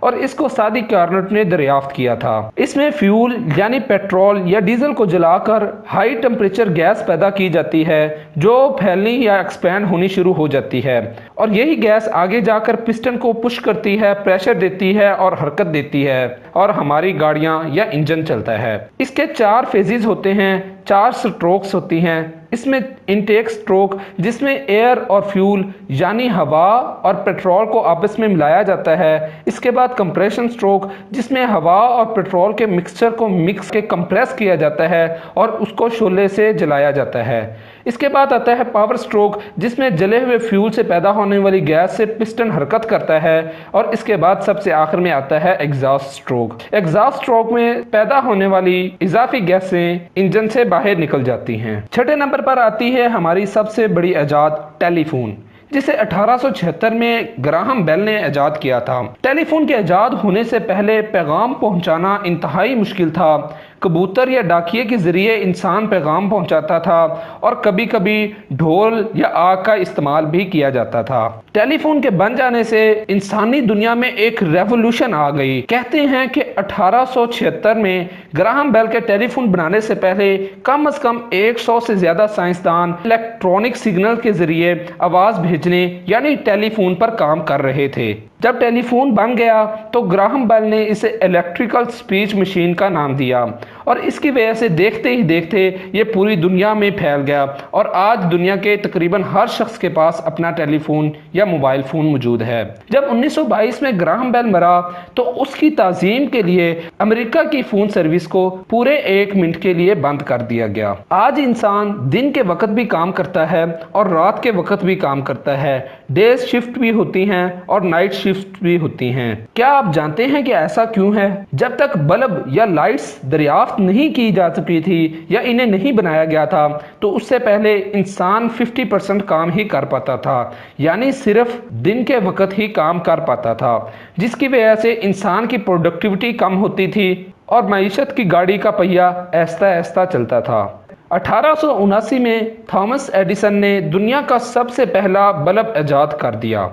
اور اس کو سادی کارنٹ نے دریافت کیا تھا۔ اس میں فیول یعنی پیٹرول یا ڈیزل کو جلا کر ہائی ٹمپریچر گیس پیدا کی جاتی ہے جو پھیلنی یا ایکسپینڈ ہونی شروع ہو جاتی ہے، اور یہی گیس آگے جا کر پسٹن کو پش کرتی ہے، پریشر دیتی ہے اور حرکت دیتی ہے، اور ہماری گاڑیاں یا انجن چلتا ہے۔ اس کے 4 فیزز ہوتے ہیں، 4 سٹروکس ہوتی ہیں۔ اس میں انٹیک سٹروک جس میں ایئر اور فیول یعنی ہوا اور پیٹرول کو آپس میں ملایا جاتا ہے، اس کے بعد کمپریشن سٹروک جس میں ہوا اور پیٹرول کے مکسچر کو کمپریس کیا جاتا ہے اور اس کو شعلے سے جلایا جاتا ہے۔ اس کے بعد آتا ہے پاور سٹروک جس میں جلے ہوئے فیول سے پیدا ہونے والی گیس سے پسٹن حرکت کرتا ہے، اور اس کے بعد سب سے آخر میں آتا ہے ایگزاسٹ سٹروک۔ ایگزاسٹ سٹروک میں پیدا ہونے والی اضافی گیسیں انجن سے باہر نکل جاتی ہیں۔ چھٹے نمبر پر آتی ہے ہماری سب سے بڑی ایجاد ٹیلی فون، جسے 1876 میں گراہم بیل نے ایجاد کیا تھا۔ ٹیلی فون کے ایجاد ہونے سے پہلے پیغام پہنچانا انتہائی مشکل تھا۔ کبوتر یا ڈاکیے کے ذریعے انسان پیغام پہنچاتا تھا اور کبھی کبھی ڈھول یا آگ کا استعمال بھی کیا جاتا تھا۔ ٹیلی فون کے بن جانے سے انسانی دنیا میں ایک ریولوشن آ گئی۔ کہتے ہیں کہ 1876 میں گراہم بیل کے ٹیلی فون بنانے سے پہلے کم از کم 100 سے زیادہ سائنسدان الیکٹرونک سگنل کے ذریعے آواز بھیجنے یعنی ٹیلی فون پر کام کر رہے تھے۔ جب ٹیلی فون بن گیا تو گراہم بیل نے اسے الیکٹریکل سپیچ مشین کا نام دیا، اور اس کی وجہ سے دیکھتے ہی دیکھتے یہ پوری دنیا میں پھیل گیا، اور آج دنیا کے تقریباً ہر شخص کے پاس اپنا ٹیلی فون یا موبائل فون موجود ہے۔ جب 1922 میں گراہم بیل مرا تو اس کی تعظیم کے لیے امریکہ کی فون سروس کو پورے 1 منٹ کے لیے بند کر دیا گیا۔ آج انسان دن کے وقت بھی کام کرتا ہے اور رات کے وقت بھی کام کرتا ہے، ڈیز شفٹ بھی ہوتی ہیں اور نائٹ شفٹ بھی ہوتی ہیں۔ کیا آپ جانتے ہیں کہ ایسا کیوں ہے؟ جب تک بلب یا لائٹس دریافت نہیں کی جا چکی تھی یا انہیں نہیں بنایا گیا تھا تو اس سے پہلے انسان 50% کام ہی کر پاتا تھا، یعنی صرف دن کے وقت ہی کام کر پاتا تھا، جس کی وجہ سے انسان کی پروڈکٹیوٹی کم ہوتی تھی اور معیشت کی گاڑی کا پہیہ آہستہ آہستہ چلتا تھا۔ 1879 میں تھامس ایڈیسن نے دنیا کا سب سے پہلا بلب ایجاد کر دیا۔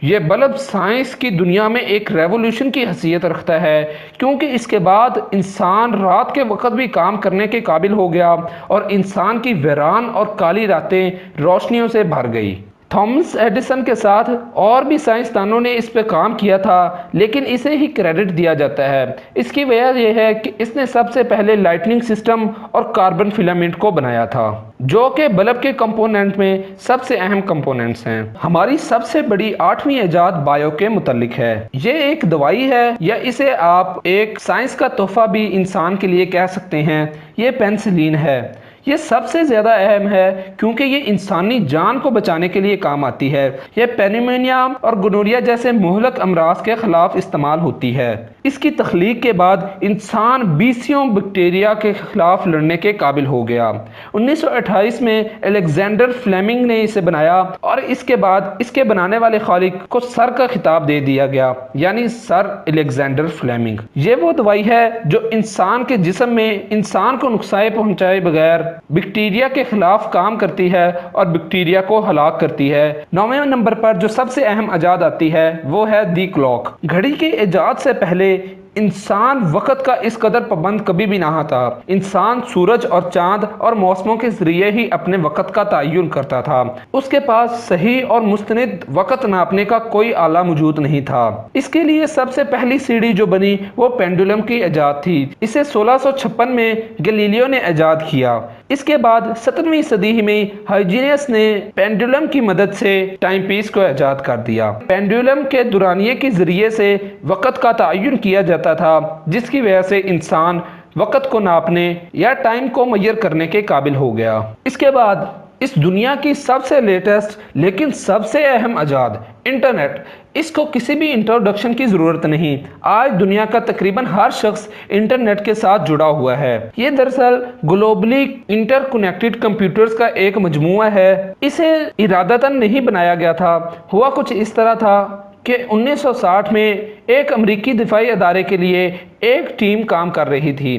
یہ بلب سائنس کی دنیا میں ایک ریولوشن کی حیثیت رکھتا ہے، کیونکہ اس کے بعد انسان رات کے وقت بھی کام کرنے کے قابل ہو گیا اور انسان کی ویران اور کالی راتیں روشنیوں سے بھر گئی۔ تھامس ایڈیسن کے ساتھ اور بھی سائنسدانوں نے اس پہ کام کیا تھا، لیکن اسے ہی کریڈٹ دیا جاتا ہے۔ اس کی وجہ یہ ہے کہ اس نے سب سے پہلے لائٹنگ سسٹم اور کاربن فلامنٹ کو بنایا تھا، جو کہ بلب کے کمپوننٹ میں سب سے اہم کمپوننٹس ہیں۔ ہماری سب سے بڑی 8ویں ایجاد بایو کے متعلق ہے۔ یہ ایک دوائی ہے، یا اسے آپ ایک سائنس کا تحفہ بھی انسان کے لیے کہہ سکتے ہیں۔ یہ پینسلین ہے۔ یہ سب سے زیادہ اہم ہے کیونکہ یہ انسانی جان کو بچانے کے لیے کام آتی ہے۔ یہ پینیمونیا اور گونوریا جیسے مہلک امراض کے خلاف استعمال ہوتی ہے۔ اس کی تخلیق کے بعد انسان 20 بیکٹیریا کے خلاف لڑنے کے قابل ہو گیا۔ 1928 میں الیگزینڈر فلیمنگ نے اسے بنایا، اور اس کے بعد اس کے بنانے والے خالق کو سر کا خطاب دے دیا گیا، یعنی سر الیگزینڈر فلیمنگ۔ یہ وہ دوائی ہے جو انسان کے جسم میں انسان کو نقصان پہنچائے بغیر بیکٹیریا کے خلاف کام کرتی ہے اور بیکٹیریا کو ہلاک کرتی ہے۔ 9ویں نمبر پر جو سب سے اہم ایجاد آتی ہے وہ ہے دی کلاک۔ گھڑی کے ایجاد سے پہلے انسان وقت کا اس قدر پابند کبھی بھی نہ تھا۔ انسان سورج اور چاند اور موسموں کے ذریعے ہی اپنے وقت کا تعین کرتا تھا۔ اس کے پاس صحیح اور مستند وقت ناپنے کا کوئی آلہ موجود نہیں تھا۔ اس کے لیے سب سے پہلی سیڑھی جو بنی وہ پینڈولم کی ایجاد تھی۔ اسے 1656 میں گلیلیو نے ایجاد کیا۔ اس کے بعد 17ویں صدی میں ہائیجینس نے پینڈولم کی مدد سے ٹائم پیس کو ایجاد کر دیا۔ پینڈولم کے دورانیے کے ذریعے سے وقت کا تعین کیا جاتا تھا، جس کی وجہ سے انسان وقت کو ناپنے یا ٹائم کو میئر کرنے کے قابل ہو گیا۔ اس کے بعد اس دنیا کی سب سے لیٹسٹ لیکن سب سے اہم ایجاد انٹرنیٹ۔ اس کو کسی بھی انٹروڈکشن کی ضرورت نہیں۔ آج دنیا کا تقریباً ہر شخص انٹرنیٹ کے ساتھ جڑا ہوا ہے۔ یہ دراصل گلوبلی انٹر کنیکٹڈ کمپیوٹرز کا ایک مجموعہ ہے۔ اسے ارادتاً نہیں بنایا گیا تھا۔ ہوا کچھ اس طرح تھا کہ 1960 میں ایک امریکی دفاعی ادارے کے لیے ایک ٹیم کام کر رہی تھی۔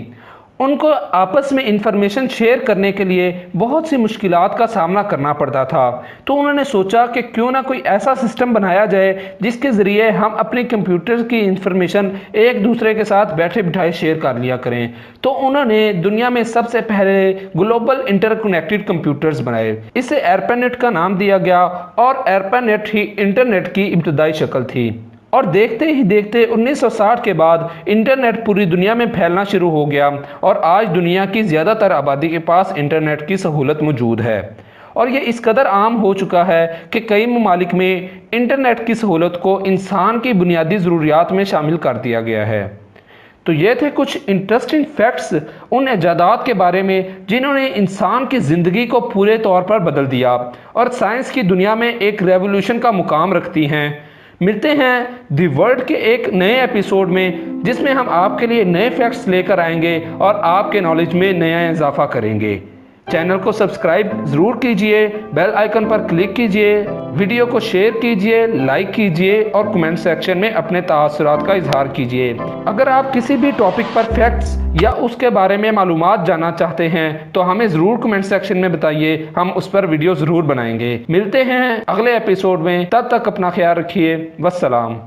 ان کو آپس میں انفارمیشن شیئر کرنے کے لیے بہت سی مشکلات کا سامنا کرنا پڑتا تھا۔ تو انہوں نے سوچا کہ کیوں نہ کوئی ایسا سسٹم بنایا جائے جس کے ذریعے ہم اپنے کمپیوٹر کی انفارمیشن ایک دوسرے کے ساتھ بیٹھے بٹھائے شیئر کر لیا کریں۔ تو انہوں نے دنیا میں سب سے پہلے گلوبل انٹر کنیکٹڈ کمپیوٹرز بنائے۔ اسے ایرپانیٹ کا نام دیا گیا اور ایرپانیٹ ہی انٹرنیٹ کی ابتدائی شکل تھی۔ اور دیکھتے ہی دیکھتے 1960 کے بعد انٹرنیٹ پوری دنیا میں پھیلنا شروع ہو گیا اور آج دنیا کی زیادہ تر آبادی کے پاس انٹرنیٹ کی سہولت موجود ہے، اور یہ اس قدر عام ہو چکا ہے کہ کئی ممالک میں انٹرنیٹ کی سہولت کو انسان کی بنیادی ضروریات میں شامل کر دیا گیا ہے۔ تو یہ تھے کچھ انٹرسٹنگ فیکٹس ان ایجادات کے بارے میں جنہوں نے انسان کی زندگی کو پورے طور پر بدل دیا اور سائنس کی دنیا میں ایک ریولوشن کا مقام رکھتی ہیں۔ ملتے ہیں دی ورلڈ کے ایک نئے ایپیسوڈ میں، جس میں ہم آپ کے لیے نئے فیکٹس لے کر آئیں گے اور آپ کے نالج میں نیا اضافہ کریں گے۔ چینل کو سبسکرائب ضرور کیجئے، بیل آئیکن پر کلک کیجئے، ویڈیو کو شیئر کیجئے، لائک کیجئے اور کمنٹ سیکشن میں اپنے تاثرات کا اظہار کیجئے۔ اگر آپ کسی بھی ٹاپک پر فیکٹس یا اس کے بارے میں معلومات جاننا چاہتے ہیں تو ہمیں ضرور کمنٹ سیکشن میں بتائیے، ہم اس پر ویڈیو ضرور بنائیں گے۔ ملتے ہیں اگلے ایپیسوڈ میں، تب تک اپنا خیال رکھیے۔ والسلام۔